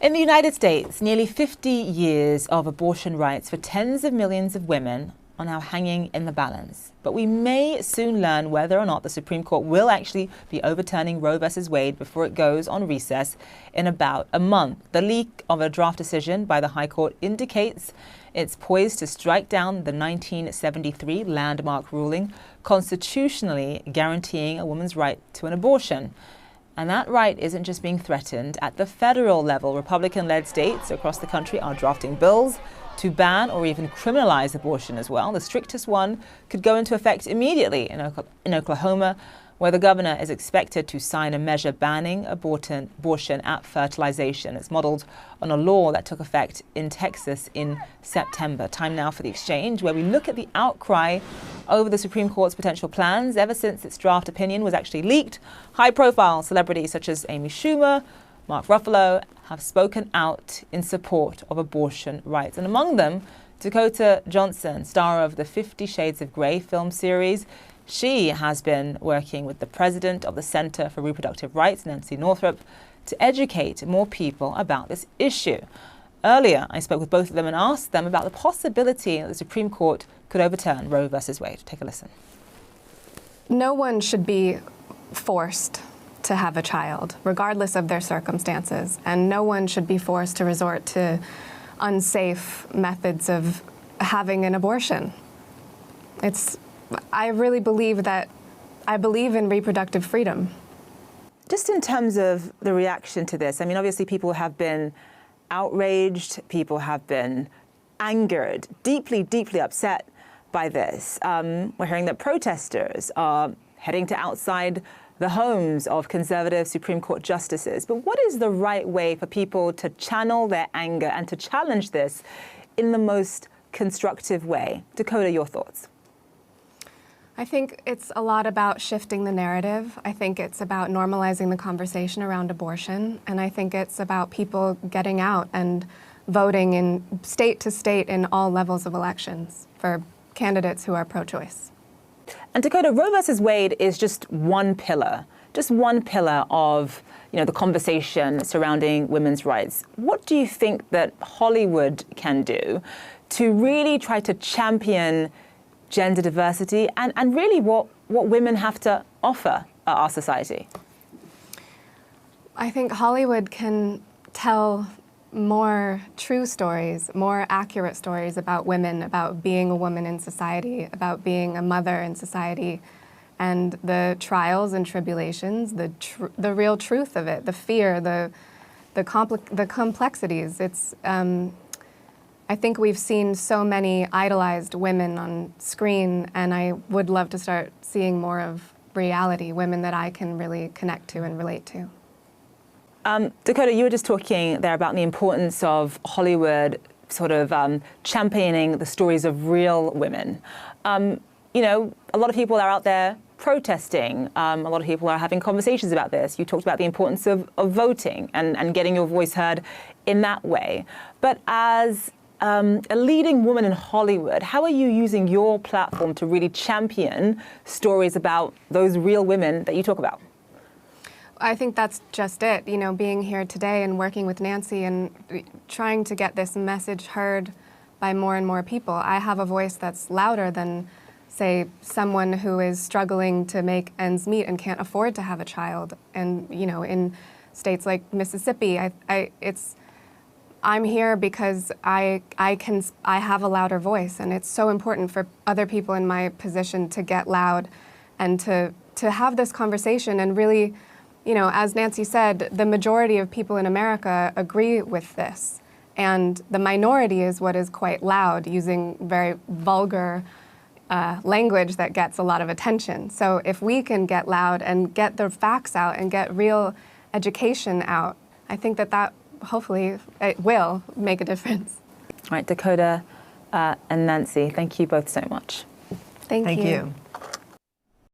In the United States, nearly 50 years of abortion rights for tens of millions of women are now hanging in the balance. But we may soon learn whether or not the Supreme Court will actually be overturning Roe v. Wade before it goes on recess in about a month. The leak of a draft decision by the High Court indicates it's poised to strike down the 1973 landmark ruling constitutionally guaranteeing a woman's right to an abortion. And that right isn't just being threatened. At the federal level, Republican-led states across the country are drafting bills to ban or even criminalize abortion as well. The strictest one could go into effect immediately in Oklahoma, where the governor is expected to sign a measure banning abortion at fertilization. It's modeled on a law that took effect in Texas in September. Time now for The Exchange, where we look at the outcry over the Supreme Court's potential plans. Ever since its draft opinion was actually leaked, high-profile celebrities such as Amy Schumer, Mark Ruffalo have spoken out in support of abortion rights. And among them, Dakota Johnson, star of the 50 Shades of Grey film series. She has been working with the president of the Center for Reproductive Rights, Nancy Northrop, to educate more people about this issue. Earlier, I spoke with both of them and asked them about the possibility that the Supreme Court could overturn Roe v. Wade. Take a listen. No one should be forced to have a child, regardless of their circumstances, and no one should be forced to resort to unsafe methods of having an abortion. I really believe that I believe in reproductive freedom. Just in terms of the reaction to this, I mean, obviously people have been outraged, people have been angered, deeply, deeply upset by this. We're hearing that protesters are heading to outside the homes of conservative Supreme Court justices. But what is the right way for people to channel their anger and to challenge this in the most constructive way? Dakota, your thoughts? I think it's a lot about shifting the narrative. I think it's about normalizing the conversation around abortion. And I think it's about people getting out and voting in state to state in all levels of elections for candidates who are pro-choice. And Dakota, Roe v. Wade is just one pillar of the conversation surrounding women's rights. What do you think that Hollywood can do to really try to champion gender diversity and really what women have to offer our society? I think Hollywood can tell more true stories, more accurate stories about women, about being a woman in society, about being a mother in society, and the trials and tribulations, the real truth of it, the fear, the complexities. I think we've seen so many idolized women on screen, and I would love to start seeing more of reality, women that I can really connect to and relate to. Dakota, you were just talking there about the importance of Hollywood sort of championing the stories of real women. A lot of people are out there protesting. A lot of people are having conversations about this. You talked about the importance of voting and getting your voice heard in that way. But as a leading woman in Hollywood, how are you using your platform to really champion stories about those real women that you talk about? I think that's just it, being here today and working with Nancy and trying to get this message heard by more and more people. I have a voice that's louder than, say, someone who is struggling to make ends meet and can't afford to have a child. And, in states like Mississippi, I'm here because I have a louder voice, and it's so important for other people in my position to get loud and to have this conversation and really, as Nancy said, the majority of people in America agree with this, and the minority is what is quite loud, using very vulgar language that gets a lot of attention. So if we can get loud and get the facts out and get real education out, I think that hopefully it will make a difference. All right, Dakota and Nancy, thank you both so much. Thank you.